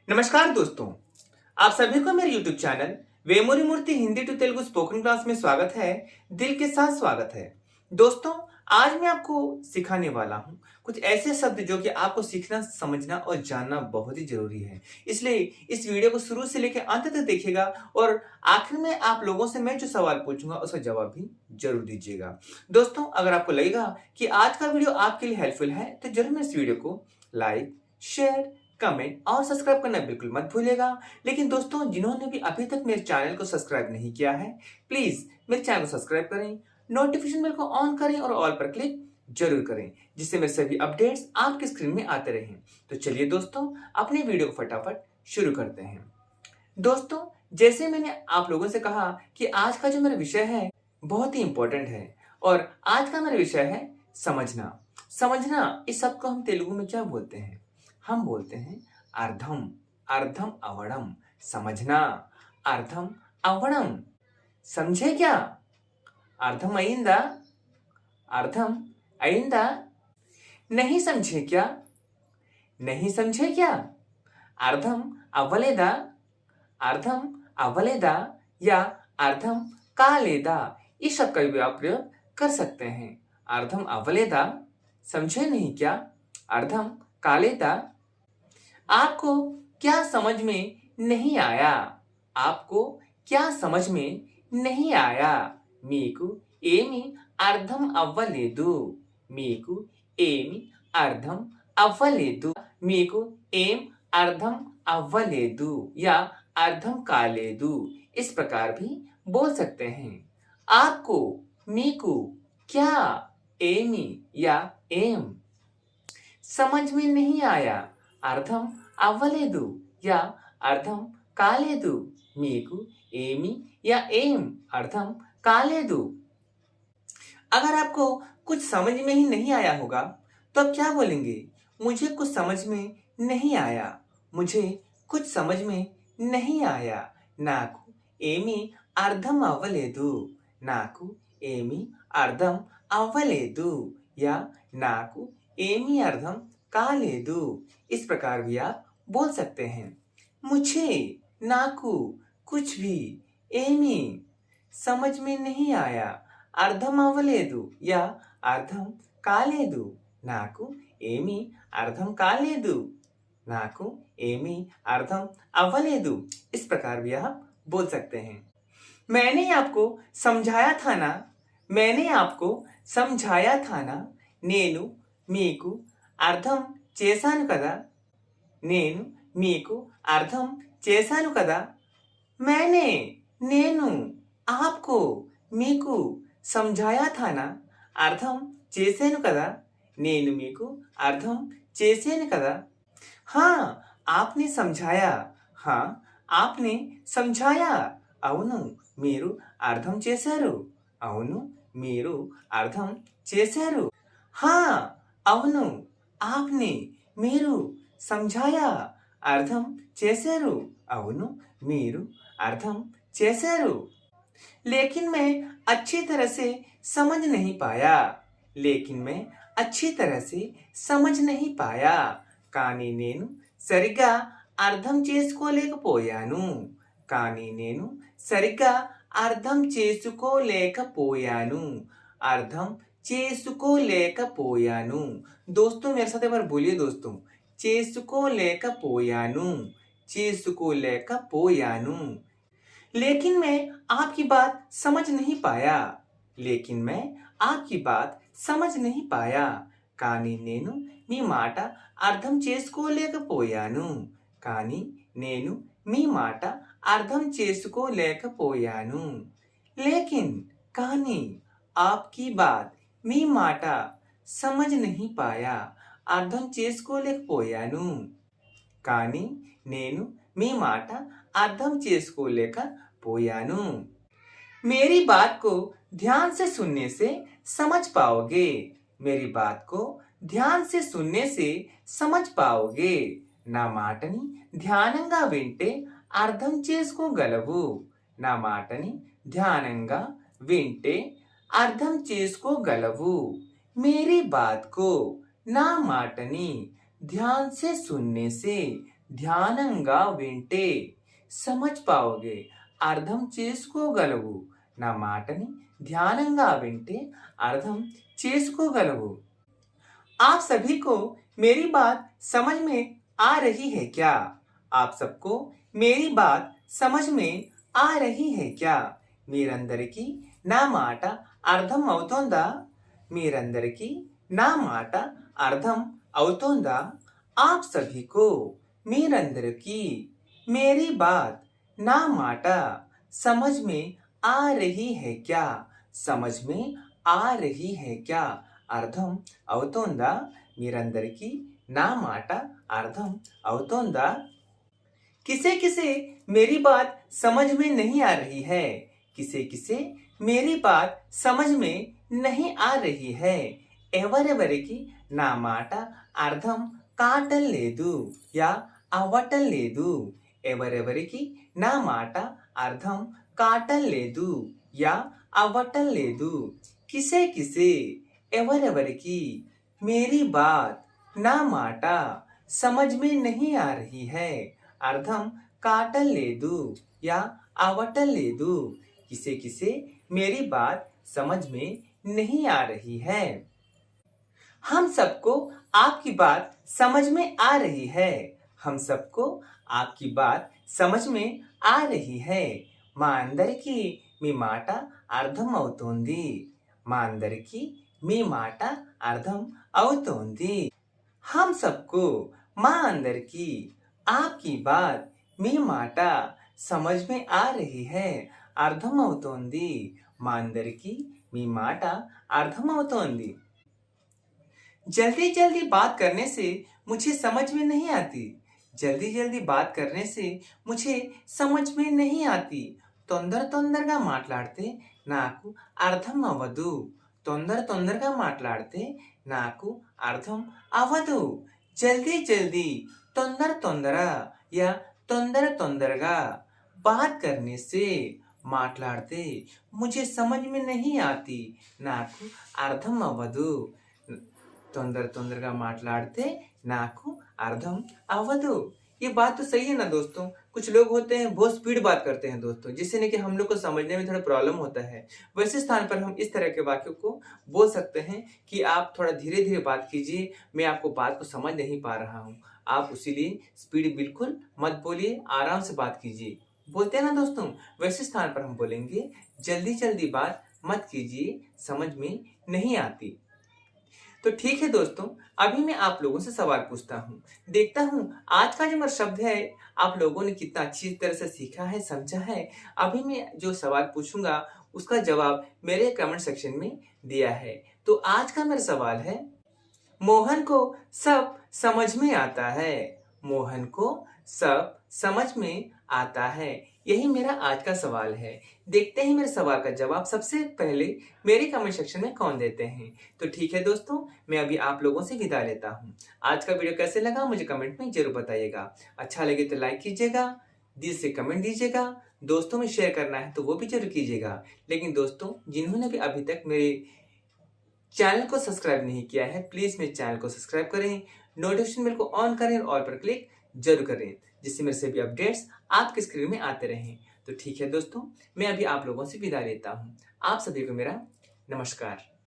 नमस्कार दोस्तों, आप सभी को मेरे YouTube channel Vemori Murthy Hindi to Telugu spoken class में स्वागत है। दिल के साथ स्वागत है। दोस्तों, आज मैं आपको सिखाने वाला हूँ कुछ ऐसे शब्द जो कि आपको सीखना, समझना और जानना बहुत ही जरूरी है। इसलिए इस वीडियो को शुरू से लेकर अंत तक देखिएगा और आखिर में आप लोगों से मैं जो सवाल पूछूंगा उसका जवाब भी जरूर दीजिएगा। दोस्तों, अगर आपको लगेगा कि आज का वीडियो आपके लिए हेल्पफुल है तो जरूर मैं इस वीडियो को लाइक, शेयर, कमेंट और सब्सक्राइब करना बिल्कुल मत भूलिएगा। लेकिन दोस्तों, जिन्होंने भी अभी तक मेरे चैनल को सब्सक्राइब नहीं किया है, प्लीज मेरे चैनल को सब्सक्राइब करें, नोटिफिकेशन बेल को ऑन करें और ऑल पर क्लिक जरूर करें, जिससे मेरे सभी अपडेट्स आपकी स्क्रीन में आते रहें। तो चलिए दोस्तों, अपने वीडियो को फटाफट शुरू करते हैं। दोस्तों, जैसे मैंने आप लोगों से कहा कि आज का जो मेरा विषय है बहुत ही इंपॉर्टेंट है और आज का मेरा विषय है समझना। समझना, इस शब्द को हम तेलुगु में क्या बोलते हैं? हम बोलते हैं अर्थम। अर्थम अवड़म। समझना, अर्थम अवड़म। समझे क्या? अर्थम अयिंदा? अर्थम अयिंदा? नहीं समझे क्या? नहीं समझे क्या? अर्थम अव्वलेदा? अर्थम अव्वलेदा या अर्थम कालेदा, इस शब्द का भी आप प्रयोग कर सकते हैं। अर्थम अव्वलेदा, समझे नहीं क्या? अर्थम कालेदा। आपको क्या समझ में नहीं आया? आपको क्या समझ में नहीं आया? मीकु ఏమి అర్థం అవ్వలేదు. మీకు ఏమి అర్థం అవ్వలేదు. మీకు ఏం అర్థం అవ్వలేదు या అర్థం కాలేదు, इस प्रकार भी बोल सकते हैं। आपको मीकु क्या, ఏమి या ఏం समझ में नहीं आया, అర్థం అవ్వలేదు या అర్థం కాలేదు. మీకు ఏమి या ఏం అర్థం కాలేదు। अगर आपको कुछ समझ में ही नहीं आया होगा तो आप क्या बोलेंगे? मुझे कुछ समझ में नहीं आया। मुझे कुछ समझ में नहीं आया। నాకు ఏమీ అర్థం అవ్వలేదు. నాకు ఏమీ అర్థం అవ్వలేదు या నాకు ఏమీ అర్థం కాలేదు, इस प्रकार भी आप बोल सकते हैं। मुझे, नाकू, कुछ भी, ఏమీ समझ में नहीं आया, అర్థం అవ్వలేదు या అర్థం కాలేదు. నాకు ఏమీ అర్థం కాలేదు. నాకు ఏమీ అర్థం అవ్వలేదు, इस प्रकार भी आप बोल सकते हैं। मैंने आपको समझाया था ना, मैंने आपको समझाया था ना, నేను మీకు అర్థం చేశాను కదా, నేను మీకు అర్థం చేశాను కదా। मैंने, నేను, आपको, మీకు समझाया था ना, అర్థం చేశాను కదా, నేను మీకు అర్థం చేశాను కదా। हाँ, आपने समझाया। हाँ, आपने समझाया। అవును, మీరు అర్థం చేశారు। అవును, మీరు అర్థం చేశారు। हाँ, అవును, आपने, మీరు समझाया, అర్థం చేశారు। అవును, మీరు అర్థం చేశారు। लेकिन मैं अच्छी तरह से समझ नहीं पाया। लेकिन मैं अच्छी तरह से समझ नहीं पाया। కానీ నేను సరిగ్గా అర్థం చేసుకోలేకపోయాను। కానీ నేను సరిగ్గా అర్థం చేసుకోలేకపోయాను। అర్థం చేసుకోలేకపోయాను। दोस्तों, मेरे साथ एक बार बोलिए दोस्तों, చేసుకోలేకపోయాను, చేసుకోలేకపోయాను। लेकिन मैं आपकी बात समझ नहीं पाया। लेकिन मैं आपकी बात समझ नहीं पाया। కానీ నేను మీ మాట అర్థం చేసుకోలేకపోయాను। కానీ నేను మీ మాట అర్థం చేసుకోలేకపోయాను। लेकिन, కానీ, आपकी बात, మీ మాట, समझ नहीं पाया, అర్థం చేసుకోలేకపోయాను। కానీ నేను మీ మాట అర్థం చేసుకోలేకపోయాను। मेरी बात को ध्यान से सुनने से समझ पाओगे। मेरी बात को ध्यान से सुनने से समझ पाओगे। నా మాటని ధ్యానంగా వింటే అర్థం చేసుకోగలవు। నా మాటని ధ్యానంగా వింటే అర్థం చేసుకోగలవు। मेरी बात को, నా మాటని, ध्यान से सुनने से, ధ్యానంగా వింటే समझ पाओगे అర్థం చేసుకోగలవు నా మాటని ध्याనంగా వింటే అర్థం చేసుకోగలవు आप सभी को मेरी बात समझ में आ रही है क्या आप सबको मेरी बात समझ में आ रही है क्या మీరందరికీ నా మాట అర్థం అవుతోందా మీరందరికీ నా మాట అర్థం అవుతోందా आप सभी को మీరందరికీ मेरी बात ना माटा समझ में आ रही है क्या समझ में आ रही है क्या అర్థం అవుతోందా మీరందరికీ నా మాట అర్థం అవుతోందా किसे किसे मेरी बात समझ में नहीं आ रही है किसे किसे मेरी बात समझ में नहीं आ रही है ఎవరెవరికి నా మాట అర్థం కాటం లేదు యా అవ్వటం లేదు ఎవరెవరికి నా మాట అర్థం కాటం లేదు యా అవ్వటం లేదు కిసే కిసే ఎవరెవరికి मेरी बात నా మాట समझ में नहीं आ रही है అర్థం కాటం లేదు या అవ్వటం లేదు किसे किसे मेरी बात समझ में नहीं आ रही है हम सबको आपकी बात समझ में आ रही है हम सबको आपकी बात समझ में आ रही है మా అందరికీ మీ మాట అర్థం అవుతోంది మా అందరికీ మీ మాట అర్థం అవుతోంది हम सबको మా అందరికీ आपकी बात మీ మాట समझ में आ रही है అర్థం అవుతోంది మా అందరికీ మీ మాట అర్థం అవుతోంది जल्दी जल्दी बात करने से मुझे समझ में नहीं आती जल्दी जल्दी बात करने से मुझे समझ में नहीं आती తొందరగా మాట్లాడితే నాకు అర్థం అవ్వదు తొందరగా మాట్లాడితే నాకు అర్థం అవ్వదు జల్దీ జల్దీ తొందర या తొందరగా बात करने से మాట్లాడితే मुझे समझ में नहीं आती నాకు అర్థం అవ్వదు తొందరగా మాట్లాడితే నాకు అర్థం అవ్వదు ये बात तो सही है ना दोस्तों कुछ लोग होते हैं बहुत स्पीड बात करते हैं दोस्तों जिससे कि हम लोग को समझने में थोड़ा प्रॉब्लम होता है वैसे स्थान पर हम इस तरह के वाक्यों को बोल सकते हैं कि आप थोड़ा धीरे धीरे बात कीजिए मैं आपको बात को समझ नहीं पा रहा हूँ आप इसीलिए स्पीड बिल्कुल मत बोलिए आराम से बात कीजिए बोलते हैं ना दोस्तों वैसे स्थान पर हम बोलेंगे जल्दी बात मत कीजिए समझ में नहीं आती तो ठीक है दोस्तों अभी मैं आप लोगों से सवाल पूछता हूँ देखता हूँ आज का जो मेरा शब्द है आप लोगों ने कितना अच्छी तरह से सीखा है समझा है अभी मैं जो सवाल पूछूंगा उसका जवाब मेरे कमेंट सेक्शन में दिया है तो आज का मेरा सवाल है मोहन को सब समझ में आता है मोहन को सब समझ में आता है यही मेरा आज का सवाल है देखते हैं मेरे सवाल का जवाब सबसे पहले मेरे कमेंट सेक्शन में कौन देते हैं तो ठीक है दोस्तों मैं अभी आप लोगों से विदा लेता हूँ आज का वीडियो कैसे लगा मुझे कमेंट में जरूर बताइएगा अच्छा लगे तो लाइक कीजिएगा दिल से कमेंट दीजिएगा दोस्तों में शेयर करना है तो वो भी जरूर कीजिएगा लेकिन दोस्तों जिन्होंने भी अभी तक मेरे चैनल को सब्सक्राइब नहीं किया है प्लीज मेरे चैनल को सब्सक्राइब करें नोटिफिकेशन बेल को ऑन करें और पर क्लिक जरूर करें जिससे मेरे सभी अपडेट्स आपके स्क्रीन में आते रहें तो ठीक है दोस्तों मैं अभी आप लोगों से विदा लेता हूँ आप सभी को मेरा नमस्कार